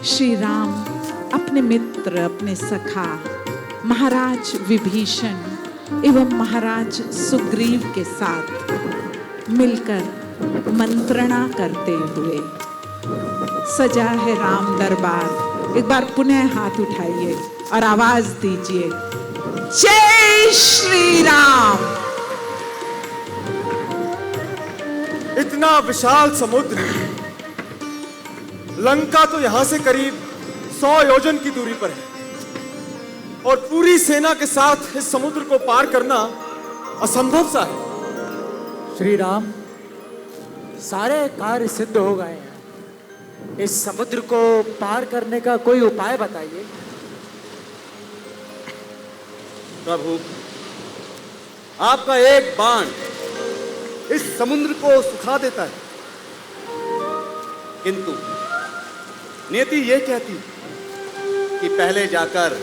श्री राम अपने मित्र, अपने सखा महाराज विभीषण एवं महाराज सुग्रीव के साथ मिलकर मंत्रणा करते हुए सजा है राम दरबार। एक बार पुनः हाथ उठाइए और आवाज दीजिए, जय श्री राम। इतना विशाल समुद्र, लंका तो यहां से करीब 100 योजन की दूरी पर है और पूरी सेना के साथ इस समुद्र को पार करना असंभव सा है। श्री राम, सारे कार्य सिद्ध हो गए हैं। इस समुद्र को पार करने का कोई उपाय बताइए। प्रभु, आपका एक बाण इस समुद्र को सुखा देता है, किंतु नियति ये कहती कि पहले जाकर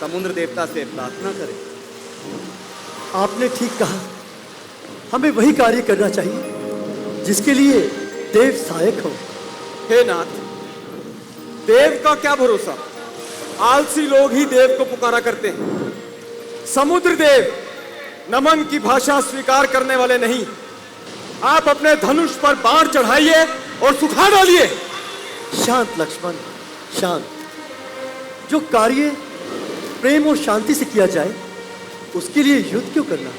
समुद्र देवता से प्रार्थना करें। आपने ठीक कहा, हमें वही कार्य करना चाहिए जिसके लिए देव सहायक हो। हे नाथ, देव का क्या भरोसा, आलसी लोग ही देव को पुकारा करते हैं। समुद्र देव नमन की भाषा स्वीकार करने वाले नहीं। आप अपने धनुष पर बाण चढ़ाइए और सुखा डालिए। शांत लक्ष्मण, शांत। जो कार्य प्रेम और शांति से किया जाए उसके लिए युद्ध क्यों करना।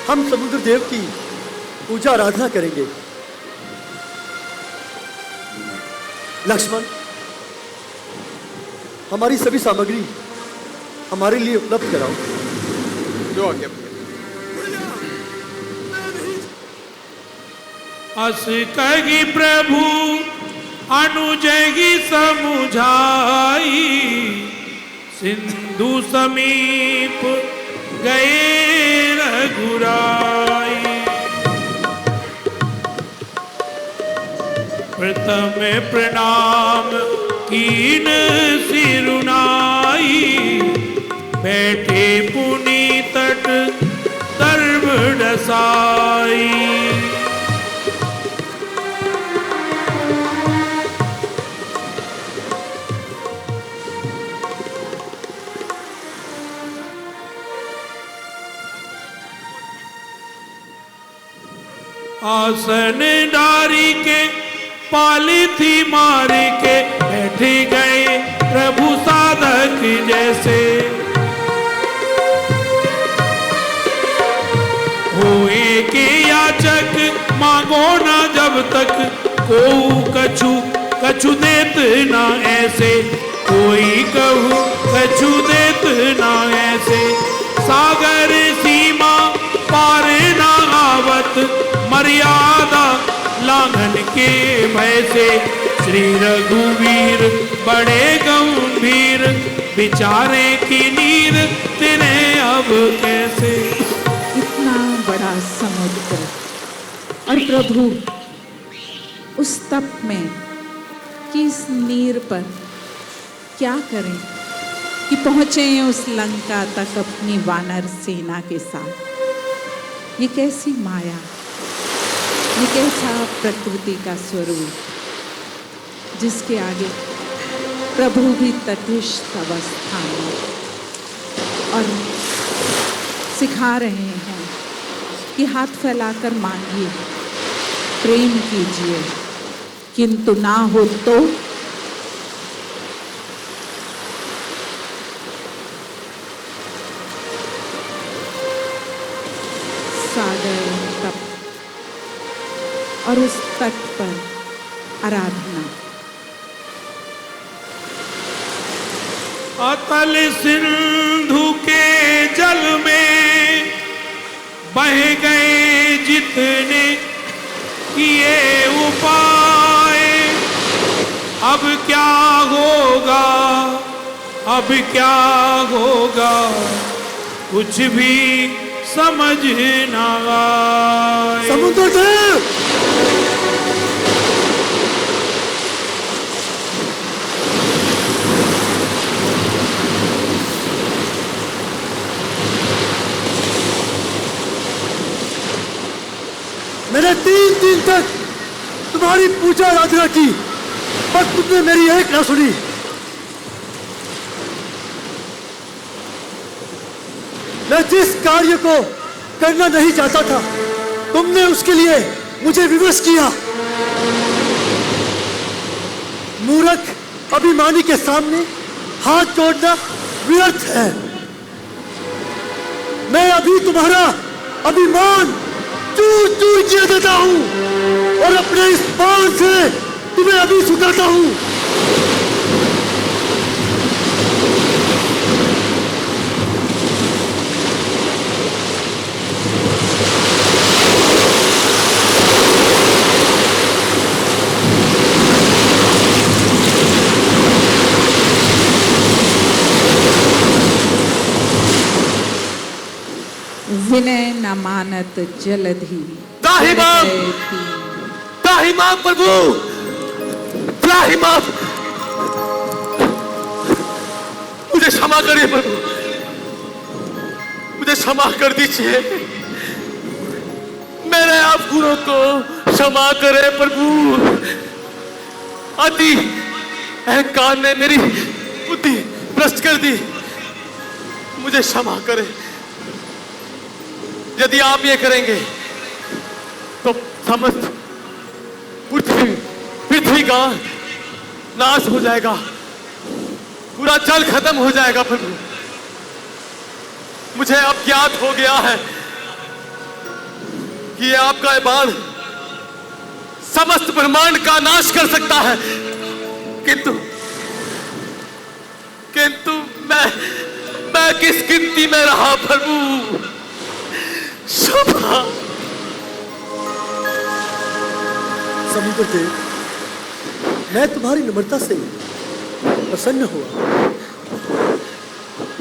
हम समुद्र देव की पूजा आराधना करेंगे। लक्ष्मण, हमारी सभी सामग्री हमारे लिए उपलब्ध कराओ। जो आज्ञा। अस कही प्रभु अनुजगी समुझाई, सिंधु समीप गए रघुराई। प्रथम प्रणाम कीन सिरुनाई, बैठे पुनि तट दर्भ डसाई। आसन डारी के पाली थी मार के, बैठ गए प्रभु साधक जैसे। होए के याचक मांगो ना जब तक, को कछु कछु देत ना ऐसे। कोई कहू कछु देत ना ऐसे, सागर सीमा पार ना आवत। मर्यादा लांघन के भय से, श्री रघुवीर बड़े गंभीर। विचारे की नीर तिन्हें अब कैसे। इतना बड़ा समुद्र और प्रभु उस तप में कि इस नीर पर क्या करें कि पहुंचे उस लंका तक अपनी वानर सेना के साथ। ये कैसी माया, ये कैसा प्रकृति का स्वरूप जिसके आगे प्रभु भी तटस्थ अवस्था में और सिखा रहे हैं कि हाथ फैलाकर मांगिए, प्रेम कीजिए, किंतु ना हो तो सागर तप और उस तट पर आराधना। अतल सिंधु के जल में बह गए जितने किए उपाय। अब क्या होगा, अब क्या होगा, कुछ भी समझ ना आए। समुद्र देव, मैंने 3 दिन तक तुम्हारी पूजा आराधना की, पर तुमने मेरी एक ना सुनी। मैं जिस कार्य को करना नहीं चाहता था, तुमने उसके लिए मुझे विवश किया। मूर्ख अभिमानी के सामने हाथ जोड़ना व्यर्थ है। मैं अभी तुम्हारा अभिमान चूर चूर किया देता हूं और अपने इस बाण से तुम्हें अभी सुताता हूं। विनय न मानत जलधि त्राहिमाम! त्राहिमाम प्रभु, त्राहिमाम! मुझे क्षमा करिए प्रभु, मुझे क्षमा कर दीजिए। मेरे आप गुरु को क्षमा करे प्रभु। अति अहंकार ने मेरी बुद्धि भ्रष्ट कर दी, मुझे क्षमा करे। यदि आप ये करेंगे तो समस्त पृथ्वी का नाश हो जाएगा, पूरा जल खत्म हो जाएगा प्रभु। मुझे अब ज्ञात हो गया है कि ये आपका बाण समस्त ब्रह्मांड का नाश कर सकता है, किंतु मैं किस गिनती में रहा प्रभु। समुद्र देव, मैं तुम्हारी नम्रता से प्रसन्न हुआ,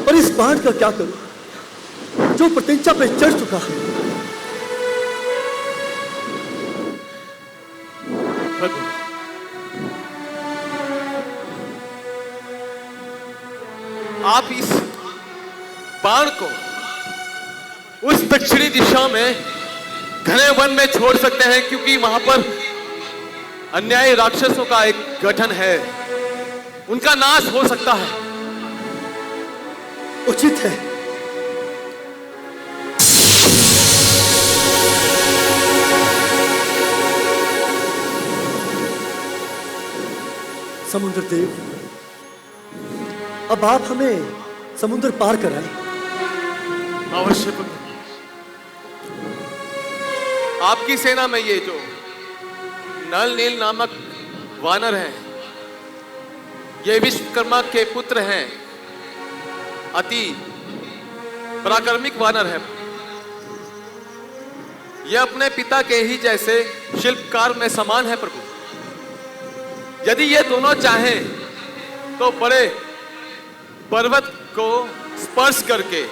पर इस बाण का क्या करूं जो प्रत्यंचा पे चढ़ चुका है। आप इस बाण को उस दक्षिणी दिशा में घने वन में छोड़ सकते हैं, क्योंकि वहां पर अन्यायी राक्षसों का एक गठन है, उनका नाश हो सकता है। उचित है। समुद्र देव, अब आप हमें समुद्र पार कराएं। अवश्य प्रभु। आपकी सेना में ये जो नल नील नामक वानर हैं, ये विश्वकर्मा के पुत्र हैं, अति पराक्रमिक वानर हैं। ये अपने पिता के ही जैसे शिल्पकार में समान है प्रभु। यदि ये दोनों चाहें तो बड़े पर्वत को स्पर्श करके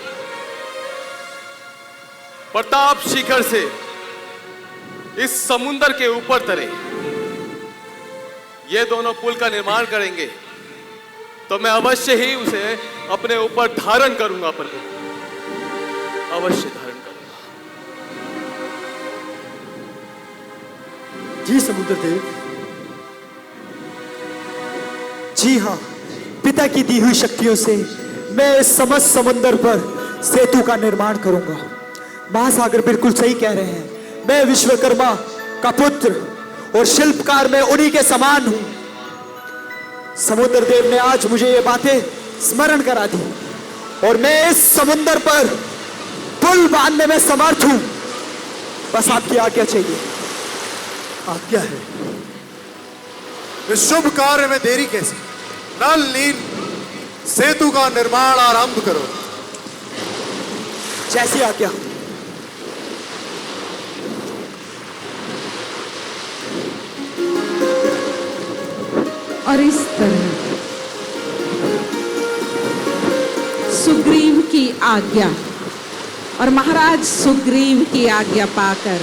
प्रताप शिखर से इस समुद्र के ऊपर तरे ये दोनों पुल का निर्माण kरेंगे, तो मैं अवश्य ही उसे अपने ऊपर धारण करूंगा प्रभु, अवश्य धारण करूंगा। जी समुद्र देव। जी हाँ, पिता की दी हुई शक्तियों से मैं इस समस्त समुद्र पर सेतु का निर्माण करूंगा। महासागर बिल्कुल सही कह रहे हैं। मैं विश्वकर्मा का पुत्र और शिल्पकार में उन्हीं के समान हूं। समुद्र देव ने आज मुझे ये बातें स्मरण करा दी और मैं इस समुद्र पर पुल बांधने में समर्थ हूं। बस आपकी आज्ञा चाहिए। आज्ञा है। इस शुभ कार्य में देरी कैसी? नल नील सेतु का निर्माण आरंभ करो। जैसी आज्ञा। और इस तरह सुग्रीव की आज्ञा और महाराज सुग्रीव की आज्ञा पाकर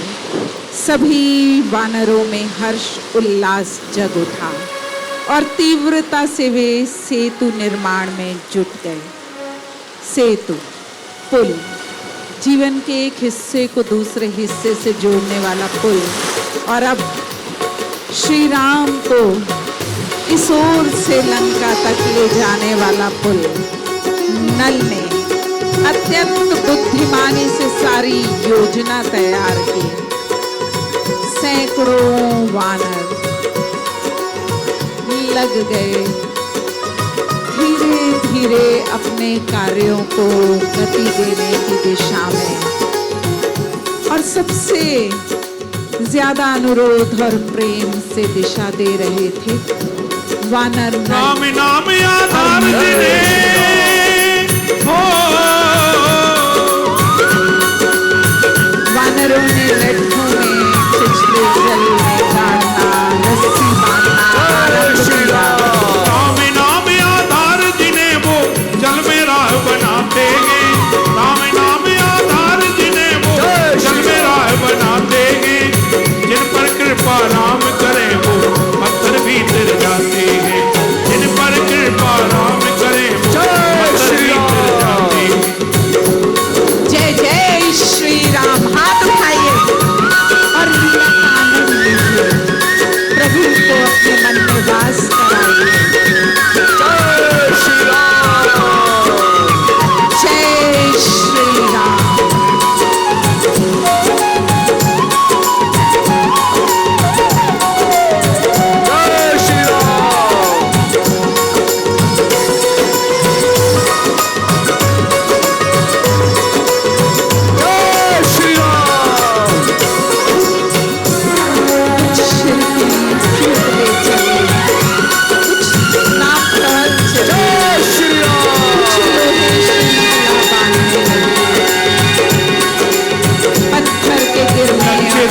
सभी वानरों में हर्ष उल्लास जग उठा और तीव्रता से वे सेतु निर्माण में जुट गए। सेतु, पुल, जीवन के एक हिस्से को दूसरे हिस्से से जोड़ने वाला पुल। और अब श्री राम को इस ओर से लंका तक ले जाने वाला पुल नल ने अत्यंत बुद्धिमानी से सारी योजना तैयार की। सैकड़ों वानर लग गए धीरे धीरे अपने कार्यों को गति देने की दिशा में, और सबसे ज्यादा अनुरोध और प्रेम से दिशा दे रहे थे वानर नल। नाम नाम आधार दिने हो। वानरों ने लट्ठों में पिछले जल में गाड़ना, रस्सी बांधना आरंभ किया। नाम नाम आधार जिन्हें वो जल में राह बनाते हैं, नाम नाम आधार जिन्हें वो जल में राह बनाते हैं, जिन पर कृपा राम करे वो पत्थर भी तिर जाते हैं, जिन पर कृपा राम करे वो पत्थर भी तिर जाते हैं। जय जय श्री राम। हाथ उठाइए और लीला का आनंद लीजिए, प्रभु को अपने मन में वास कराइए। जय श्री राम। जय श्री राम।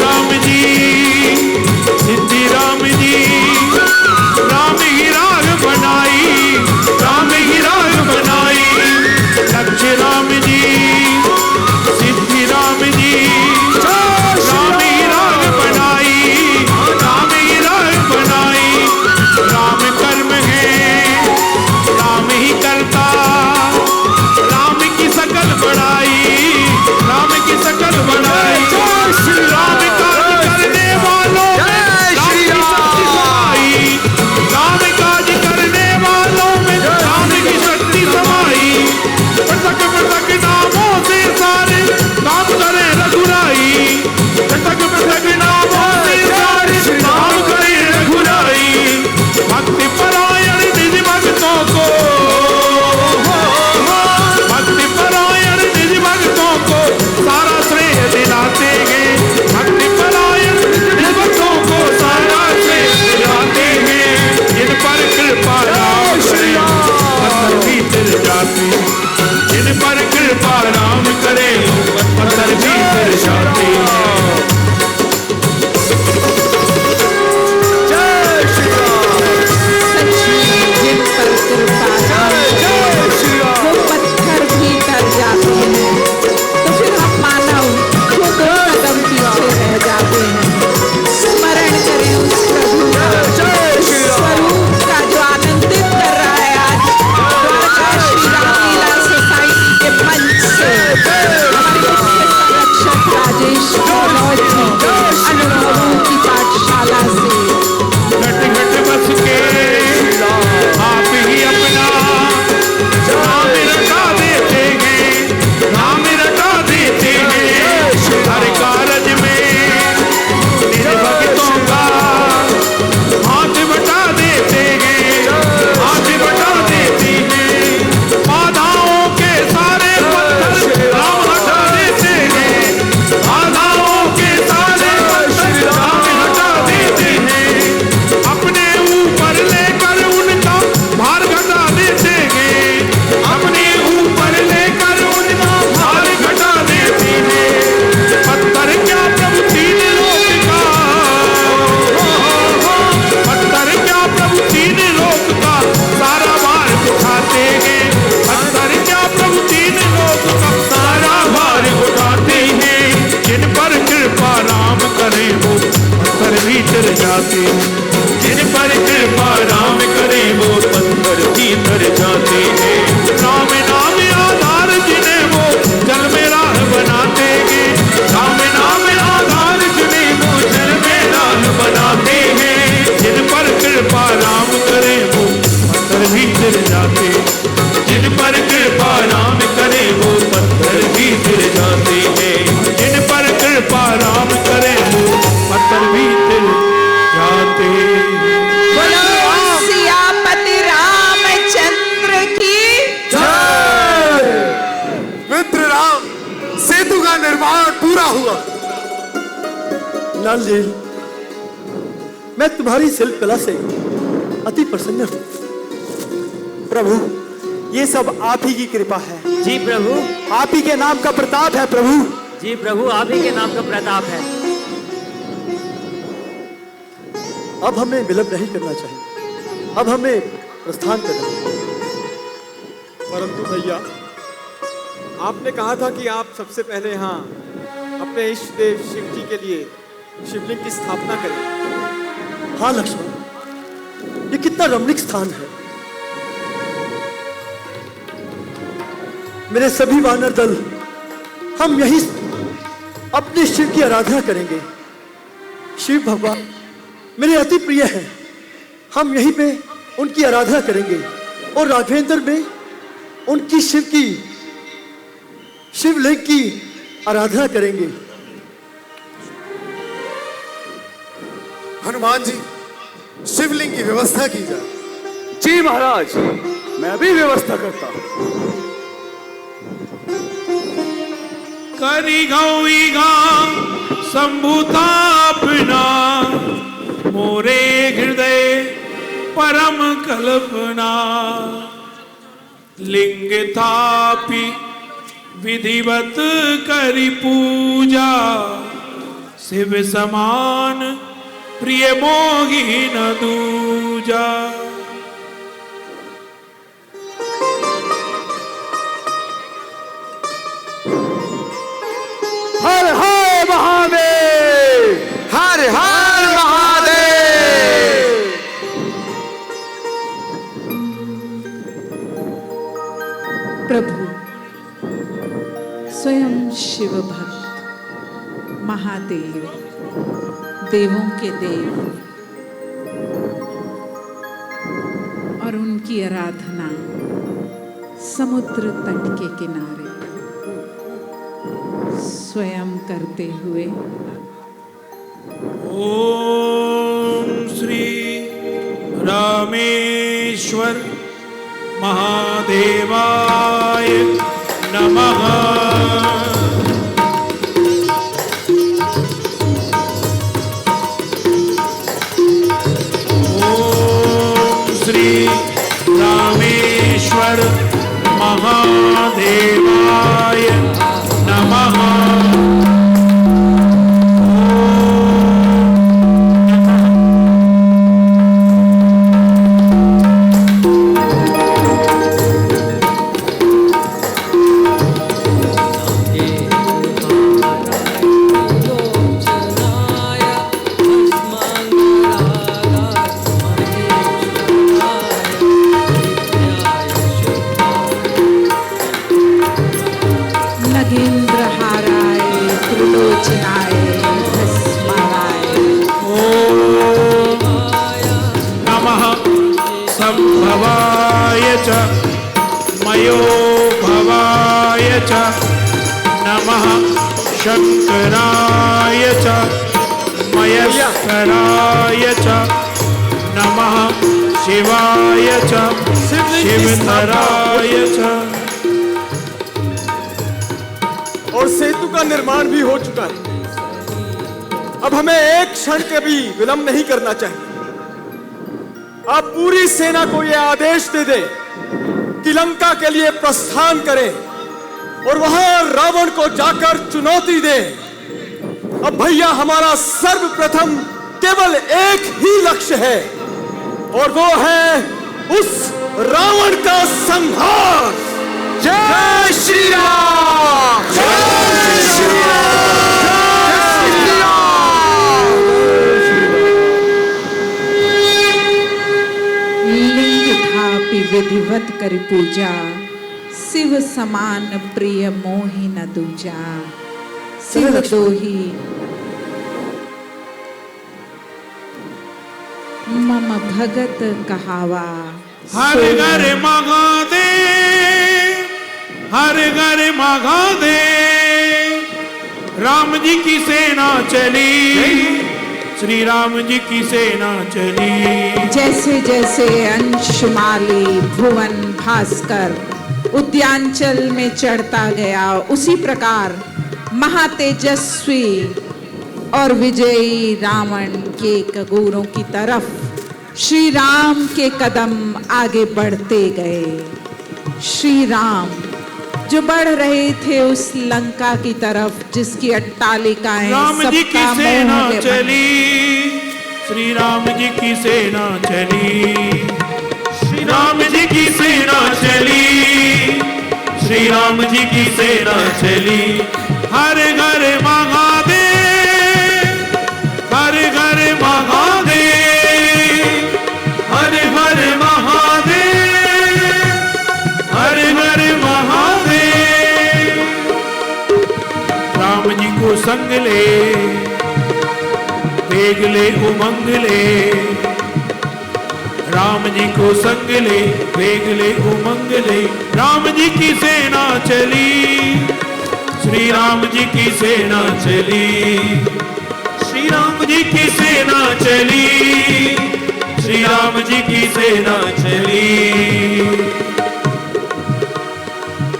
राम जी सिद्धि राम जी राम ही राग बनाई, राम ही राग बनाई। लक्ष्य राम जी सिद्धि राम जी राम ही राग बनाई, राम ही राग बनाई। राम कर्म है राम ही करता, राम की सकल बड़ाई, राम की सकल बड़ाई। राम काज करने वालों में राम की शक्ति समाई, राम काज करने वालों में राम की शक्ति समाई। पृथक पृथक नामों से सारे काम करे रघुराई, पृथक पृथक नामों से सारे काम करे रघुराई। भक्ति परायण निज भक्तों को, भक्ति परायण निज भक्तों को सारा श्रेय दिलाते श्रीमान लील, मैं तुम्हारी शिल्पकला से अति प्रसन्न हूँ। प्रभु, ये सब आप ही की कृपा है। जी प्रभु। आप ही के नाम का प्रताप है प्रभु। जी प्रभु, आप ही के नाम का प्रताप है। अब हमें विलंब नहीं करना चाहिए, अब हमें प्रस्थान करना चाहिए। परंतु भैया, आपने कहा था कि आप सबसे पहले यहाँ अपने इष्ट देव शिव जी के लिए शिवलिंग की स्थापना करें। हाँ लक्ष्मण, ये कितना रमणीक स्थान है। मेरे सभी वानर दल हम यही अपने शिव की आराधना करेंगे। शिव भगवान मेरे अति प्रिय हैं, हम यहीं पे उनकी आराधना करेंगे और राघवेंद्र में उनकी शिवलिंग की आराधना करेंगे। हनुमान जी, शिवलिंग की व्यवस्था की जाए। जी महाराज, मैं भी व्यवस्था करता हूँ। करी गौईगा संभुतापना, मोरे हृदय परम कल्पना। लिंग थापि विधिवत करी पूजा, शिव समान प्रिय मोहि न दूजा। हर हर महादेव, हर हर महादेव। प्रभु स्वयं शिव भक्त महादेव, देवों के देव, और उनकी आराधना समुद्र तट के किनारे स्वयं करते हुए ओम श्री रामेश्वर महादेवाय नमः। ओम श्री रामेश्वर महादेवाय नमः। नगेंद्रहाराय त्रिलोचनाय भस्माय। ओम नमः संभवाय च मयोभवाय च नमः। शंकराय च मयस्कराय च नमः। शिवाय च शिवतराय च। और सेतु का निर्माण भी हो चुका है। अब हमें एक क्षण के भी विलंब नहीं करना चाहिए। आप पूरी सेना को यह आदेश दे दें कि लंका के लिए प्रस्थान करें और वहां रावण को जाकर चुनौती दें। अब भैया, हमारा सर्वप्रथम केवल एक ही लक्ष्य है और वो है उस रावण का संहार। जय श्री राम, जय श्री राम, जय श्री राम। लिंग थापि विधिवत करि पूजा, शिव समान प्रिय मोहि न दूजा। शिव दोही मम भगत कहावा। हर घर महादेव, हर घर महादेव। राम जी की सेना चली, श्री राम जी की सेना चली। जैसे जैसे अंशुमाली भुवन भास्कर उद्यांचल में चढ़ता गया, उसी प्रकार महातेजस्वी और विजयी रावण के कगोरों की तरफ श्री राम के कदम आगे बढ़ते गए। श्री राम जो बढ़ रहे थे उस लंका की तरफ जिसकी अट्टालिकाएं राम जी की सबका सेना मोह ले चली, श्री राम जी की सेना चली, श्री राम जी की सेना चली, श्री राम जी की सेना चली। हर घर महादेव, हर घर महादेव, हर घर महादेव, हर घर महादेव। राम जी को संग ले, वेग ले उमंग ले, राम जी को संग ले, वेग ले उमंग ले। राम जी की सेना चली, श्री राम जी की सेना चली, श्री राम जी की सेना चली, श्री राम जी की सेना चली।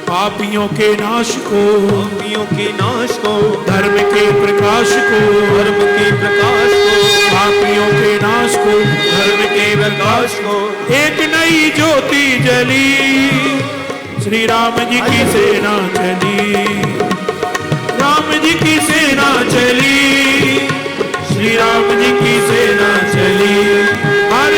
पापियों के नाश को, पापियों के नाश को, धर्म के प्रकाश को, धर्म के प्रकाश को, पापियों के नाश को, धर्म के प्रकाश को। एक नई ज्योति जली, श्री राम जी की सेना चली, राम जी की सेना चली, श्री राम जी की सेना चली। हर